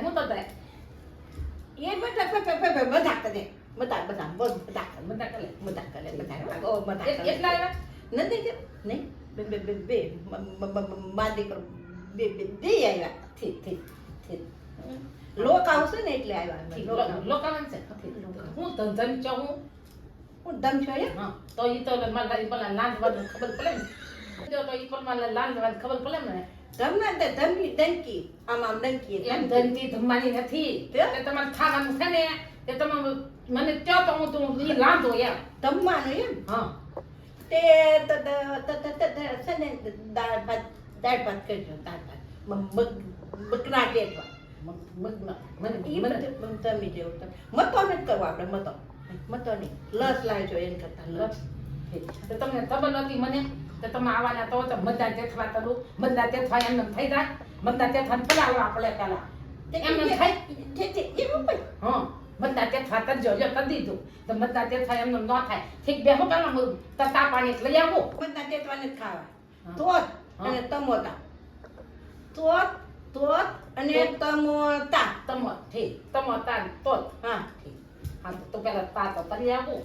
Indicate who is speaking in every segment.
Speaker 1: હું તો થાય
Speaker 2: એ બધા કરે બધા
Speaker 1: એટલા આવ્યા
Speaker 2: નથી કે નહીં બે માદી કરો બે આવ્યા ઠીક લોક આવશે ને એટલે આવ્યા
Speaker 1: લોકાવાન છે હું ધન છો
Speaker 2: હું દમ છો
Speaker 1: હા તો ઈ તો મને પેલા લાંદવાનું ખબર પડે ને તો ઈ પણ મને લાંદવાનું ખબર પડે ને
Speaker 2: ધમના તે ધમકી ડંકી આમ ડંકી
Speaker 1: એમ ધનથી ધમવાની નથી તે તમારે ખાવાનું છે ને તે તમે મને કહો તો હું તું ઈ લાંદો એમ
Speaker 2: ધમવાનું એમ
Speaker 1: હા
Speaker 2: તે છે ને દાળ ભાત કરજો દાળ ભાત બકરા ટેટવા તમે જેવું મતો નથી કરવો આપણે મતો નહીં લસ લાવજો એમ કરતા લસ
Speaker 1: તો તમને ખબર નથી મને તો તમે આવવાના તો મતદાન તેથવા કરું મતદાન તેથવા એમને થઈ જાય મતદાન તેથવા પલાળવા આપણે પેલા એમને થાય
Speaker 2: એવું ભાઈ
Speaker 1: હા મતદાન તેથવા કરજો જો કરી દીધું તો મતદાન તેથવા એમને ન થાય ઠીક બે હું પેલા તતા પાણી લઈ આવો
Speaker 2: બધા ટેટવાને જ ખાવા તોત અને તમોતા તોત અને તમોતા
Speaker 1: ઠીક તમોતા તો
Speaker 2: હા
Speaker 1: ઠીક હા તો પેલા તા તો કરી આવો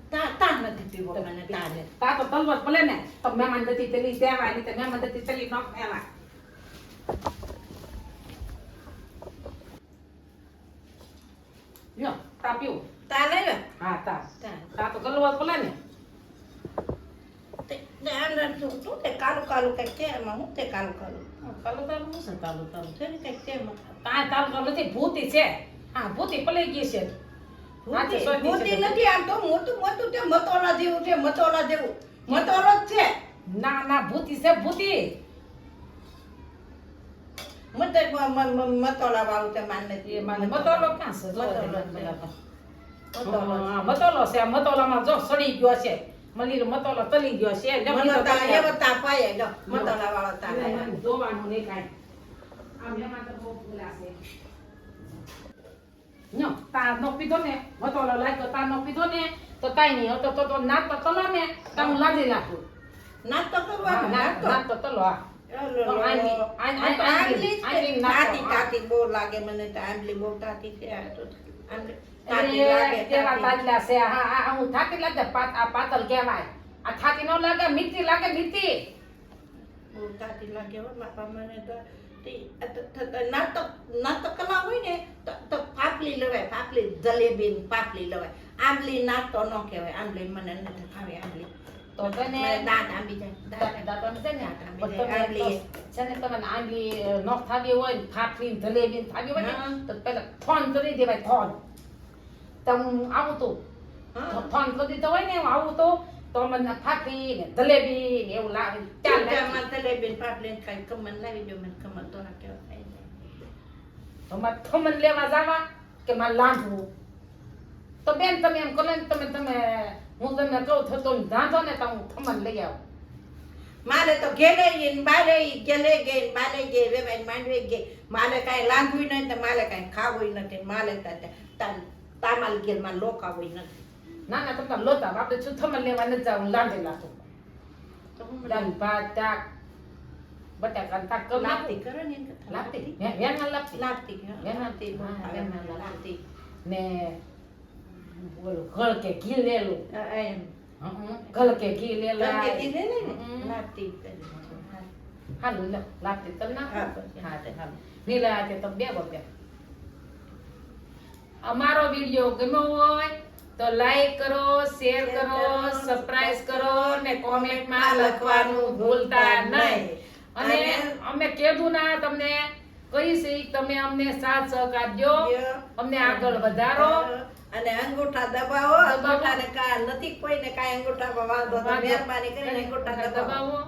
Speaker 2: તા નથી પીવો મને તા ને
Speaker 1: તા તો તલવત ભલે ને તો મહેમાન દતી તેલી દેવાય નહીં તો મહેમાન દતી તેલી ન દેવાય યો તા પીવું
Speaker 2: તા લઈ
Speaker 1: હા તા
Speaker 2: તા
Speaker 1: તા તો તલવત ભલે ને
Speaker 2: તે આંદર તું તે કાલું કઈ કે એમાં હું તે કાલું
Speaker 1: કાલું તાલું શું છે કાલું
Speaker 2: છે ને કઈ કે એમાં
Speaker 1: કાંઈ તાલું નથી ભૂતી છે હા ભૂતી પલાઈ ગઈ છે
Speaker 2: મોતી નથી આમ તો મોટું તે મતોલા જેવું છે મતોલો જ છે
Speaker 1: ના ના ભૂતી છે ભૂતી
Speaker 2: મતોલા વાળું તે માન નથી
Speaker 1: એ મને મતોલો ક્યાં છે મતોલો છે મતોલામાં જો સડી ગયો છે મલીરો મતોલો તલી ગયો છે
Speaker 2: મતોલા વાળો તા
Speaker 1: જોવાનું નહીં કાંઈ આમ એમાં તો બહુ ભૂલા છે નો તા નો પીધો ને મતોલો લાગ્યો તા નો પીધો ને તો કાઈ નહીં તો નાક તો તલો ને તો હું લાજી નાખું
Speaker 2: નાક તો કરવાનું
Speaker 1: નાક તો તલો
Speaker 2: તાતી બહુ લાગે મને તો આંબલી બહુ તાતી છે
Speaker 1: હું થાકી લાગે પાતળ કહેવાય આ થાકી ન લાગે મીઠી લાગે મીઠી
Speaker 2: બહુ તાતી લાગે હો બાપા મને તો નાટક કલા હોય ને તો પાપલી લેવાય પાપલી જલેબી પાપલી લેવાય આંબલી નાક તો ન કહેવાય આંબલી મને નથી ખાવી આંબલી
Speaker 1: તો તને
Speaker 2: દાંત આંબી જાય
Speaker 1: દાંત છે ને છે ને તમને આંબલી ન થાવી હોય ફાફલી જલેબી થાવી હોય ને તો પેલા થોન કરી દેવાય થોન તો હું આવું તો થોન કરી દીધો હોય ને હું આવું તો મને ફાફલી ને જલેબી ને એવું લાવે ચાલ
Speaker 2: જલેબી પાપલી ખાઈ ખમણ લાવી દો મને ખમણ તો ના કેવા ખાઈ
Speaker 1: તો મારે ખમણ લેવા જવા કે મારે લાંધવું તો બેન તમે એમ કરો ને તમે હું તમને કહું થતો ધાંધો ને તો હું ખમણ લઈ આવું
Speaker 2: મારે તો ઘેરે બારે ગેલે ગઈ બાલે ગઈ વેવાય માંડવી ગઈ મારે કાંઈ લાંઘવું નહીં તો મારે કાંઈ ખાવું નથી મારે તામાલ ગેલ માં લોકાવું નથી
Speaker 1: ના ના તમને લોતા આપણે શું ખમણ લેવા નથી જાવ લાંધે લાતું દાળ ભાત શાક બટાકા શાક કર
Speaker 2: લાપતી કરો ને
Speaker 1: લાપતી વેના લાપતી
Speaker 2: લાપતી
Speaker 1: ને બોલો ઘર કે ઘી લેલું
Speaker 2: એમ
Speaker 1: ઘર કે ઘી લેલું
Speaker 2: લાપતી
Speaker 1: હાલું લાપતી તલ ના હા તે હાલ નીલા તે તો બે અમારો વિડિયો ગમ્યો હોય તો લાઈક કરો શેર કરો સબસ્ક્રાઇબ કરો ને કોમેન્ટમાં લખવાનું ભૂલતા નહીં અને અમે કીધું ના તમને કઈ છે તમે અમને સાથ સહકાર દો અમને આગળ વધારો
Speaker 2: અને અંગૂઠા દબાવો અંગૂઠાને કા નથી કોઈને કાંઈ અંગૂઠામાં વાંધો તો મહેરબાની કરીને અંગૂઠા દબાવો